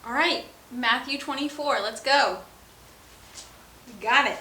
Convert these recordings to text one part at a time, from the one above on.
All right, Matthew 24, let's go. You got it.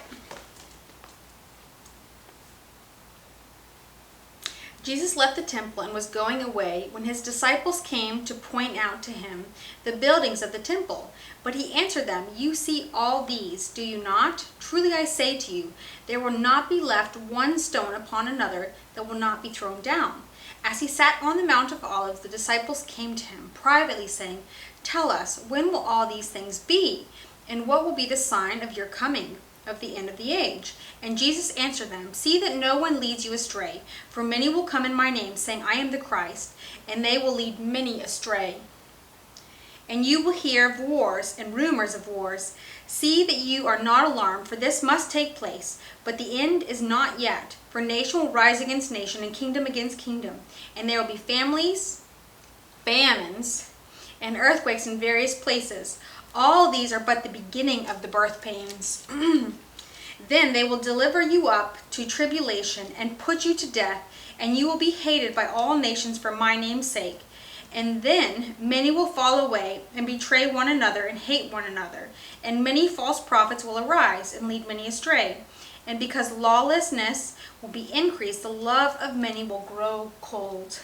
Jesus left the temple and was going away when his disciples came to point out to him the buildings of the temple. But he answered them, "You see all these, do you not? Truly I say to you, there will not be left one stone upon another that will not be thrown down." As he sat on the Mount of Olives, the disciples came to him privately, saying, "Tell us, when will all these things be? And what will be the sign of your coming, of the end of the age?" And Jesus answered them, "See that no one leads you astray, for many will come in my name, saying, 'I am the Christ,' and they will lead many astray. And you will hear of wars and rumors of wars. See that you are not alarmed, for this must take place, but the end is not yet. For nation will rise against nation, and kingdom against kingdom, and there will be famines, and earthquakes in various places. All these are but the beginning of the birth pains. Then they will deliver you up to tribulation and put you to death, and you will be hated by all nations for my name's sake. And then many will fall away and betray one another and hate one another. And many false prophets will arise and lead many astray. And because lawlessness will be increased, the love of many will grow cold.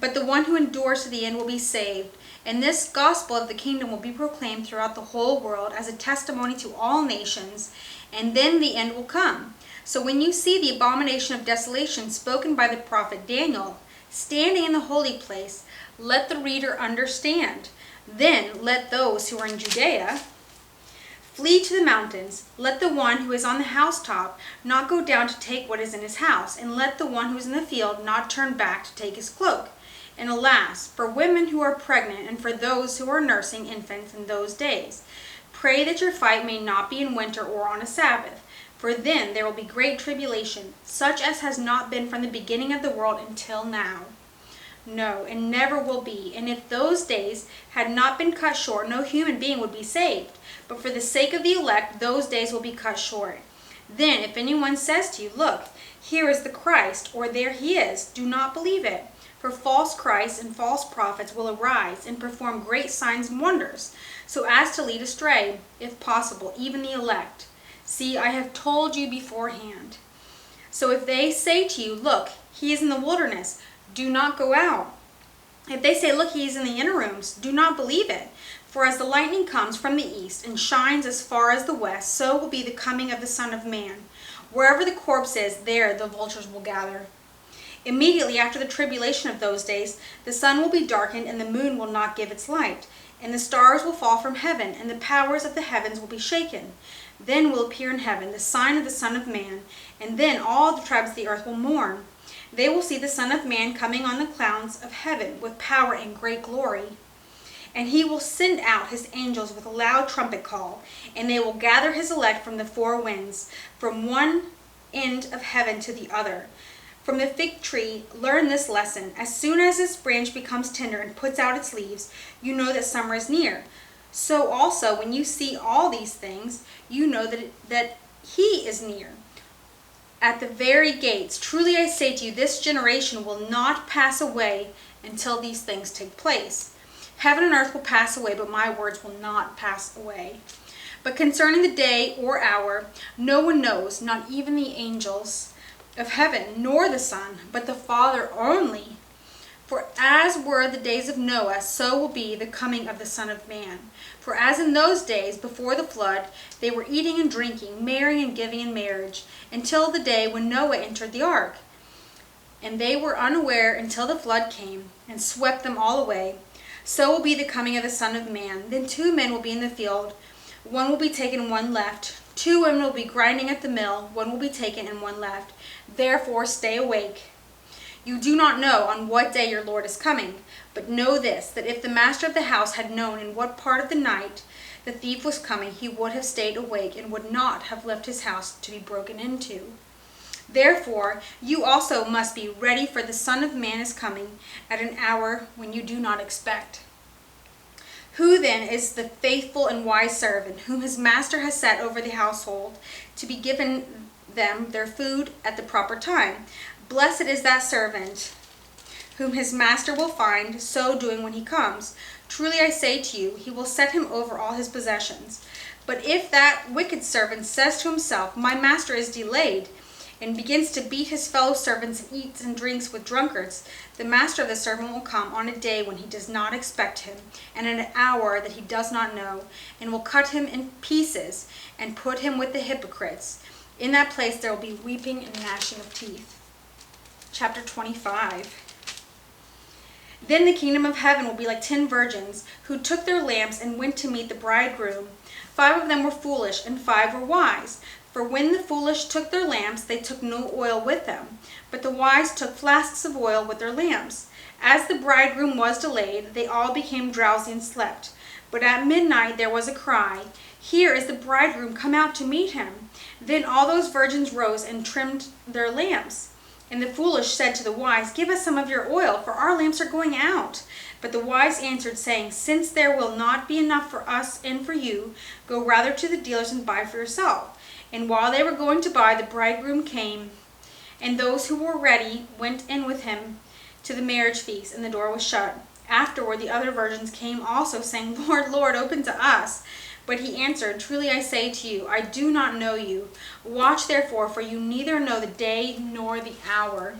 But the one who endures to the end will be saved. And this gospel of the kingdom will be proclaimed throughout the whole world as a testimony to all nations, and then the end will come. So when you see the abomination of desolation spoken by the prophet Daniel standing in the holy place, let the reader understand. Then let those who are in Judea flee to the mountains. Let the one who is on the housetop not go down to take what is in his house, and let the one who is in the field not turn back to take his cloak. And alas, for women who are pregnant and for those who are nursing infants in those days, pray that your fight may not be in winter or on a Sabbath, for then there will be great tribulation, such as has not been from the beginning of the world until now. No, and never will be. And if those days had not been cut short, no human being would be saved. But for the sake of the elect, those days will be cut short. Then if anyone says to you, 'Look, here is the Christ,' or 'There he is,' do not believe it. For false Christs and false prophets will arise and perform great signs and wonders, so as to lead astray, if possible, even the elect. See, I have told you beforehand. So if they say to you, 'Look, he is in the wilderness,' do not go out. If they say, 'Look, he is in the inner rooms,' do not believe it. For as the lightning comes from the east and shines as far as the west, so will be the coming of the Son of Man. Wherever the corpse is, there the vultures will gather. Immediately after the tribulation of those days, the sun will be darkened, and the moon will not give its light, and the stars will fall from heaven, and the powers of the heavens will be shaken. Then will appear in heaven the sign of the Son of Man, and then all the tribes of the earth will mourn. They will see the Son of Man coming on the clouds of heaven with power and great glory. And he will send out his angels with a loud trumpet call, and they will gather his elect from the four winds, from one end of heaven to the other. From the fig tree, learn this lesson. As soon as its branch becomes tender and puts out its leaves, you know that summer is near. So also, when you see all these things, you know that he is near, at the very gates. Truly I say to you, this generation will not pass away until these things take place. Heaven and earth will pass away, but my words will not pass away. But concerning the day or hour, no one knows, not even the angels of heaven, nor the Son, but the Father only. For as were the days of Noah, so will be the coming of the Son of Man. For as in those days before the flood, they were eating and drinking, marrying and giving in marriage, until the day when Noah entered the ark. And they were unaware until the flood came and swept them all away. So will be the coming of the Son of Man. Then 2 men will be in the field, one will be taken, one left. 2 women will be grinding at the mill, one will be taken and one left. Therefore stay awake. You do not know on what day your Lord is coming, but know this, that if the master of the house had known in what part of the night the thief was coming, he would have stayed awake and would not have left his house to be broken into. Therefore you also must be ready, for the Son of Man is coming at an hour when you do not expect. Who then is the faithful and wise servant, whom his master has set over the household, to be given them their food at the proper time? Blessed is that servant whom his master will find so doing when he comes. Truly I say to you, he will set him over all his possessions. But if that wicked servant says to himself, my master is delayed, and begins to beat his fellow servants and eats and drinks with drunkards, the master of the servant will come on a day when he does not expect him, and at an hour that he does not know, and will cut him in pieces and put him with the hypocrites. In that place there will be weeping and gnashing of teeth. Chapter 25. Then the kingdom of heaven will be like 10 virgins who took their lamps and went to meet the bridegroom. 5 of them were foolish and 5 were wise. For when the foolish took their lamps, they took no oil with them, but the wise took flasks of oil with their lamps. As the bridegroom was delayed, they all became drowsy and slept. But at midnight there was a cry, here is the bridegroom, come out to meet him. Then all those virgins rose and trimmed their lamps. And the foolish said to the wise, give us some of your oil, for our lamps are going out. But the wise answered, saying, since there will not be enough for us and for you, go rather to the dealers and buy for yourself. And while they were going to buy, the bridegroom came, and those who were ready went in with him to the marriage feast, and the door was shut. Afterward the other virgins came also, saying, Lord, Lord, open to us. But he answered, truly I say to you, I do not know you. Watch therefore, for you neither know the day nor the hour.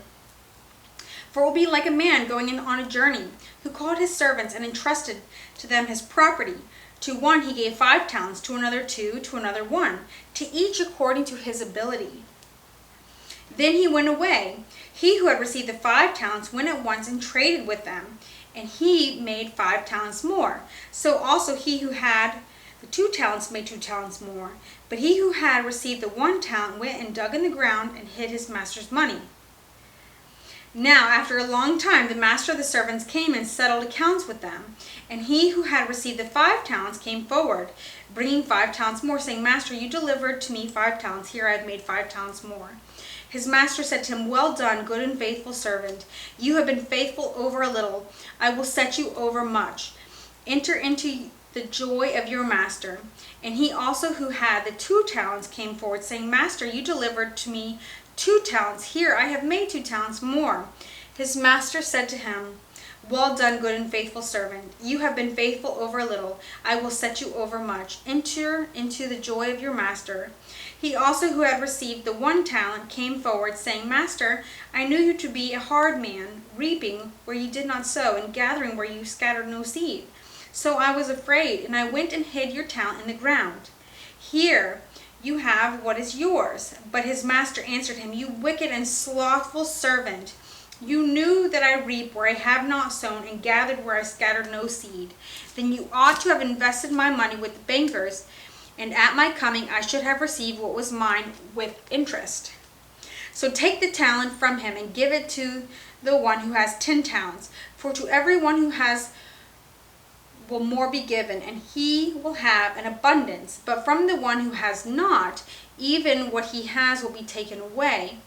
For it will be like a man going in on a journey, who called his servants and entrusted to them his property. To one he gave 5 talents, to another 2, to another 1, to each according to his ability. Then he went away. He who had received the 5 talents went at once and traded with them, and he made 5 talents more. So also he who had the 2 talents made 2 talents more. But he who had received the 1 talent went and dug in the ground and hid his master's money. Now after a long time the master of the servants came and settled accounts with them. And he who had received the 5 talents came forward, bringing 5 talents more, saying, Master, you delivered to me 5 talents. Here I have made 5 talents more. His master said to him, well done, good and faithful servant. You have been faithful over a little. I will set you over much. Enter into the joy of your master. And he also who had the 2 talents came forward, saying, Master, you delivered to me 2 talents. Here I have made 2 talents more. His master said to him, well done, good and faithful servant. You have been faithful over a little. I will set you over much. Enter into the joy of your master. He also who had received the 1 talent came forward, saying, Master, I knew you to be a hard man, reaping where you did not sow, and gathering where you scattered no seed. So I was afraid, and I went and hid your talent in the ground. Here you have what is yours. But his master answered him, you wicked and slothful servant. You knew that I reap where I have not sown, and gathered where I scattered no seed. Then you ought to have invested my money with the bankers, and at my coming I should have received what was mine with interest. So take the talent from him, and give it to the one who has 10 talents. For to everyone who has will more be given, and he will have an abundance. But from the one who has not, even what he has will be taken away.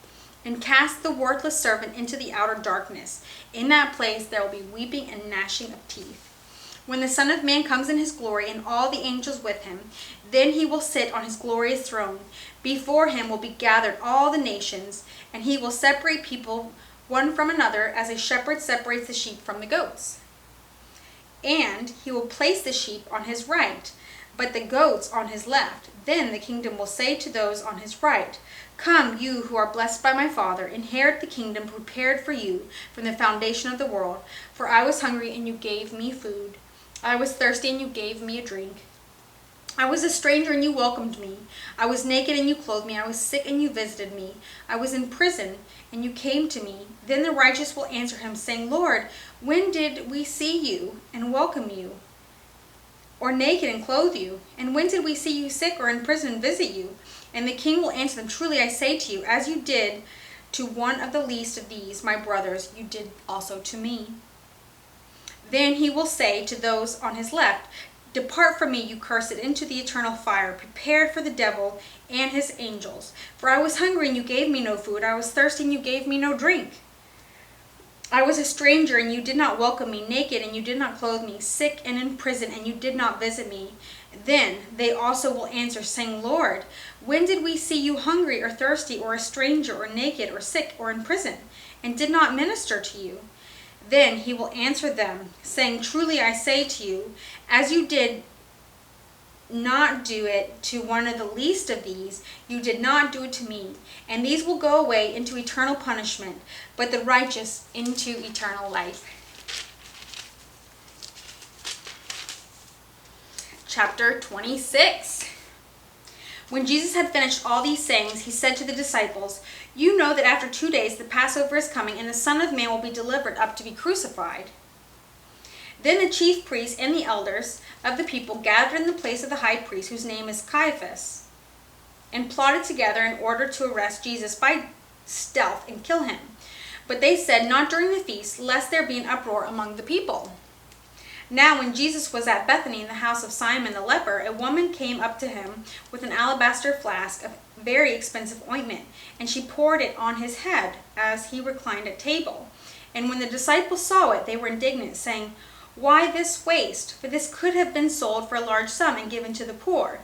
And cast the worthless servant into the outer darkness. In that place there will be weeping and gnashing of teeth. When the Son of Man comes in his glory, and all the angels with him, then he will sit on his glorious throne. Before him will be gathered all the nations, and he will separate people one from another, as a shepherd separates the sheep from the goats. And he will place the sheep on his right, but the goats on his left. Then the kingdom will say to those on his right, come, you who are blessed by my Father, inherit the kingdom prepared for you from the foundation of the world. For I was hungry, and you gave me food. I was thirsty, and you gave me a drink. I was a stranger, and you welcomed me. I was naked, and you clothed me. I was sick, and you visited me. I was in prison, and you came to me. Then the righteous will answer him, saying, Lord, when did we see you and welcome you, or naked and clothe you? And when did we see you sick or in prison and visit you? And the king will answer them, truly I say to you, as you did to one of the least of these, my brothers, you did also to me. Then he will say to those on his left, depart from me, you cursed, into the eternal fire, prepared for the devil and his angels. For I was hungry, and you gave me no food. I was thirsty, and you gave me no drink. I was a stranger, and you did not welcome me, naked, and you did not clothe me, sick and in prison, and you did not visit me. Then they also will answer, saying, Lord, when did we see you hungry or thirsty, or a stranger, or naked, or sick, or in prison, and did not minister to you? Then he will answer them, saying, truly I say to you, as you did not do it to one of the least of these, you did not do it to me. And these will go away into eternal punishment, but the righteous into eternal life. Chapter 26. When Jesus had finished all these sayings, he said to the disciples, you know that after 2 days the Passover is coming, and the Son of Man will be delivered up to be crucified. Then the chief priests and the elders of the people gathered in the place of the high priest, whose name is Caiaphas, and plotted together in order to arrest Jesus by stealth and kill him. But they said, not during the feast, lest there be an uproar among the people. Now when Jesus was at Bethany in the house of Simon the leper, a woman came up to him with an alabaster flask of very expensive ointment, and she poured it on his head as he reclined at table. And when the disciples saw it, they were indignant, saying, why this waste? For this could have been sold for a large sum and given to the poor.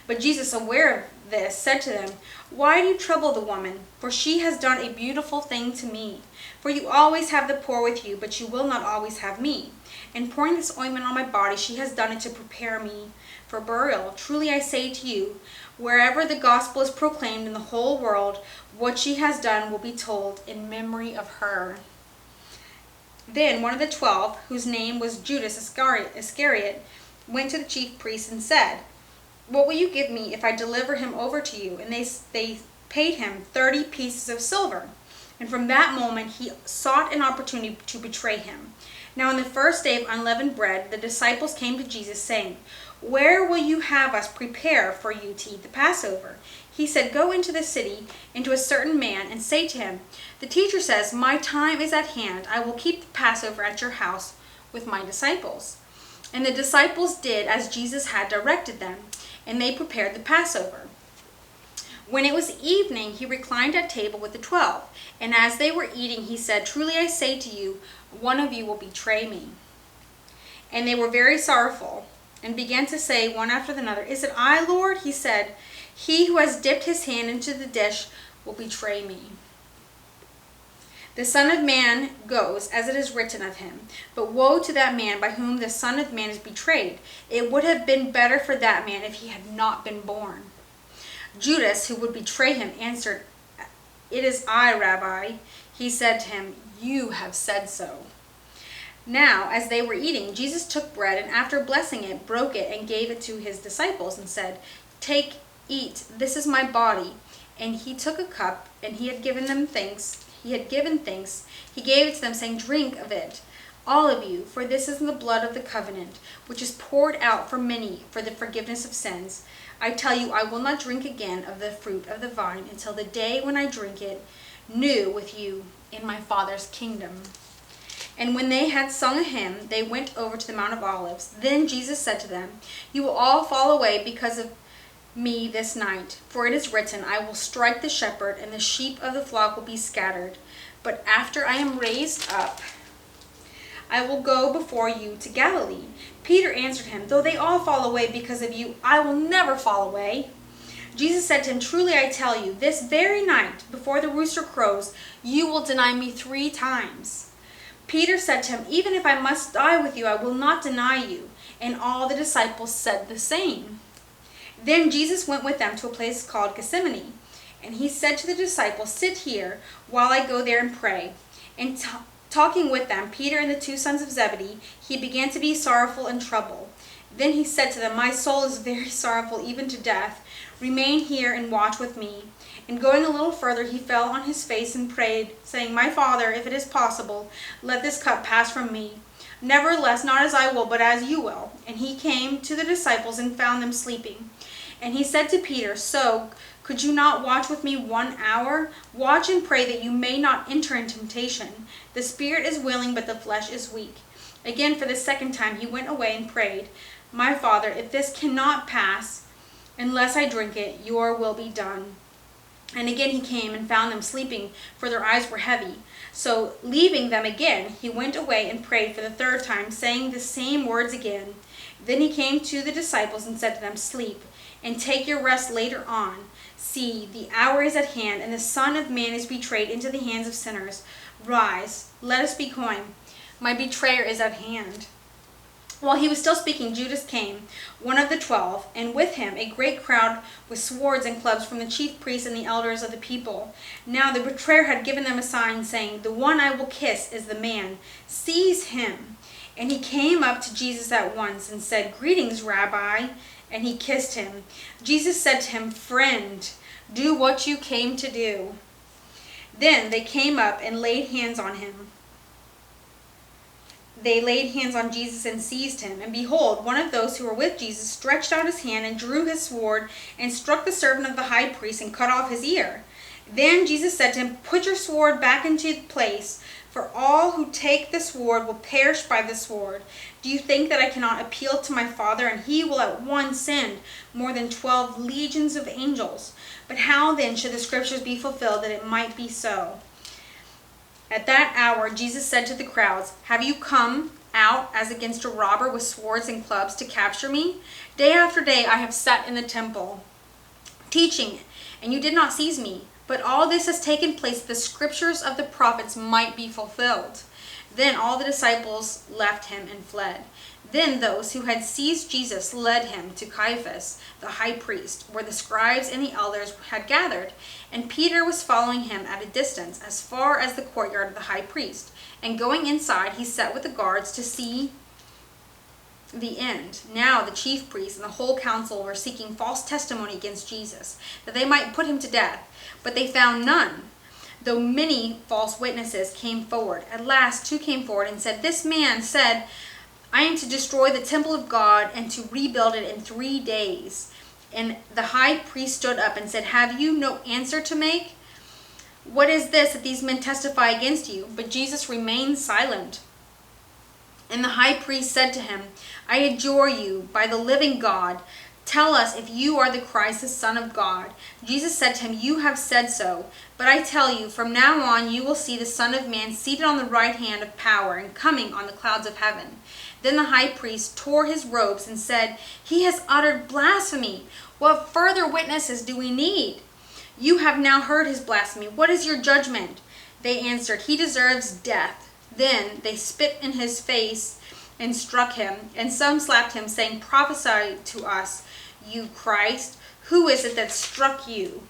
But Jesus, aware of this, said to them, why do you trouble the woman? For she has done a beautiful thing to me. For you always have the poor with you, but you will not always have me. In pouring this ointment on my body, she has done it to prepare me for burial. Truly I say to you, wherever the gospel is proclaimed in the whole world, what she has done will be told in memory of her. Then one of the 12, whose name was Judas Iscariot, went to the chief priests and said, what will you give me if I deliver him over to you? And they paid him 30 pieces of silver. And from that moment he sought an opportunity to betray him. Now on the first day of unleavened bread, the disciples came to Jesus, saying, where will you have us prepare for you to eat the Passover? He said, go into the city, into a certain man, and say to him, the teacher says, my time is at hand. I will keep the Passover at your house with my disciples. And the disciples did as Jesus had directed them, and they prepared the Passover. When it was evening, he reclined at table with the 12, and as they were eating, he said, truly I say to you, one of you will betray me. And they were very sorrowful, and began to say one after another, is it I, Lord? He said, he who has dipped his hand into the dish will betray me. The Son of Man goes, as it is written of him. But woe to that man by whom the Son of Man is betrayed. It would have been better for that man if he had not been born. Judas, who would betray him, answered, it is I, Rabbi. He said to him, you have said so. Now, as they were eating, Jesus took bread, and after blessing it, broke it, and gave it to his disciples, and said, take, eat, this is my body. And he took a cup, and he had given thanks. He gave it to them, saying, drink of it, all of you, for this is the blood of the covenant, which is poured out for many for the forgiveness of sins. I tell you, I will not drink again of the fruit of the vine until the day when I drink it new with you in my Father's kingdom. And when they had sung a hymn, they went over to the Mount of Olives. Then Jesus said to them, you will all fall away because of me this night. For it is written, I will strike the shepherd, and the sheep of the flock will be scattered. But after I am raised up, I will go before you to Galilee. Peter answered him, though they all fall away because of you, I will never fall away. Jesus said to him, truly I tell you, this very night, before the rooster crows, you will deny me 3 times. Peter said to him, even if I must die with you, I will not deny you. And all the disciples said the same. Then Jesus went with them to a place called Gethsemane. And he said to the disciples, sit here while I go there and pray. And talking with them, Peter and the 2 sons of Zebedee, he began to be sorrowful and troubled. Then he said to them, my soul is very sorrowful, even to death. Remain here and watch with me. And going a little further, he fell on his face and prayed, saying, my Father, if it is possible, let this cup pass from me. Nevertheless, not as I will, but as you will. And he came to the disciples and found them sleeping. And he said to Peter, so could you not watch with me 1 hour? Watch and pray that you may not enter into temptation. The spirit is willing, but the flesh is weak. Again, for the second time, he went away and prayed, my Father, if this cannot pass, unless I drink it, your will be done. And again he came and found them sleeping, for their eyes were heavy. So leaving them again, he went away and prayed for the 3rd time, saying the same words again. Then he came to the disciples and said to them, sleep, and take your rest later on. See, the hour is at hand, and the Son of Man is betrayed into the hands of sinners. Rise, let us be going. My betrayer is at hand." While he was still speaking, Judas came, one of the 12, and with him a great crowd with swords and clubs from the chief priests and the elders of the people. Now the betrayer had given them a sign, saying, "The one I will kiss is the man. Seize him." And he came up to Jesus at once and said, "Greetings, Rabbi." And he kissed him. Jesus said to him, "Friend, do what you came to do." Then they came up and laid hands on him. They laid hands on Jesus and seized him. And behold, one of those who were with Jesus stretched out his hand and drew his sword and struck the servant of the high priest and cut off his ear. Then Jesus said to him, "Put your sword back into its place, for all who take the sword will perish by the sword. Do you think that I cannot appeal to my Father, and he will at once send more than 12 legions of angels? But how then should the scriptures be fulfilled that it might be so?" At that hour Jesus said to the crowds, "Have you come out as against a robber with swords and clubs to capture me? Day after day I have sat in the temple, teaching, and you did not seize me. But all this has taken place that the scriptures of the prophets might be fulfilled." Then all the disciples left him and fled. Then those who had seized Jesus led him to Caiaphas, the high priest, where the scribes and the elders had gathered. And Peter was following him at a distance, as far as the courtyard of the high priest. And going inside, he sat with the guards to see the end. Now the chief priests and the whole council were seeking false testimony against Jesus, that they might put him to death. But they found none, though many false witnesses came forward. At last 2 came forward and said, "This man said, I am to destroy the temple of God and to rebuild it in 3 days." And the high priest stood up and said, "Have you no answer to make? What is this that these men testify against you?" But Jesus remained silent. And the high priest said to him, "I adjure you, by the living God, tell us if you are the Christ, the Son of God." Jesus said to him, "You have said so. But I tell you, from now on you will see the Son of Man seated on the right hand of power and coming on the clouds of heaven." Then the high priest tore his robes and said, "He has uttered blasphemy. What further witnesses do we need? You have now heard his blasphemy. What is your judgment?" They answered, "He deserves death." Then they spit in his face and struck him, and some slapped him, saying, "Prophesy to us, you Christ. Who is it that struck you?"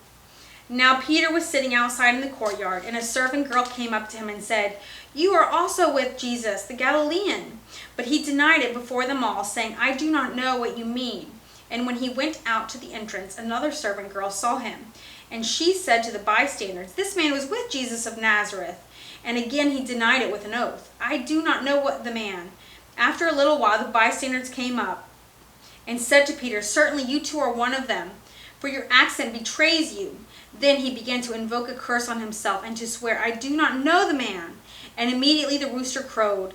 Now Peter was sitting outside in the courtyard, and a servant girl came up to him and said, "You are also with Jesus, the Galilean." But he denied it before them all, saying, "I do not know what you mean." And when he went out to the entrance, another servant girl saw him, and she said to the bystanders, "This man was with Jesus of Nazareth." And again he denied it with an oath, "I do not know what the man." After a little while the bystanders came up and said to Peter, "Certainly you too are one of them, for your accent betrays you." Then he began to invoke a curse on himself and to swear, "I do not know the man." And immediately the rooster crowed.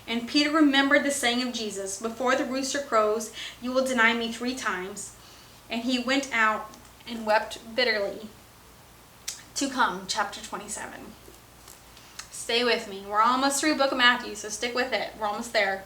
And Peter remembered the saying of Jesus, "Before the rooster crows, you will deny me 3 times. And he went out and wept bitterly. To come, chapter 27. Stay with me. We're almost through the book of Matthew, so stick with it. We're almost there.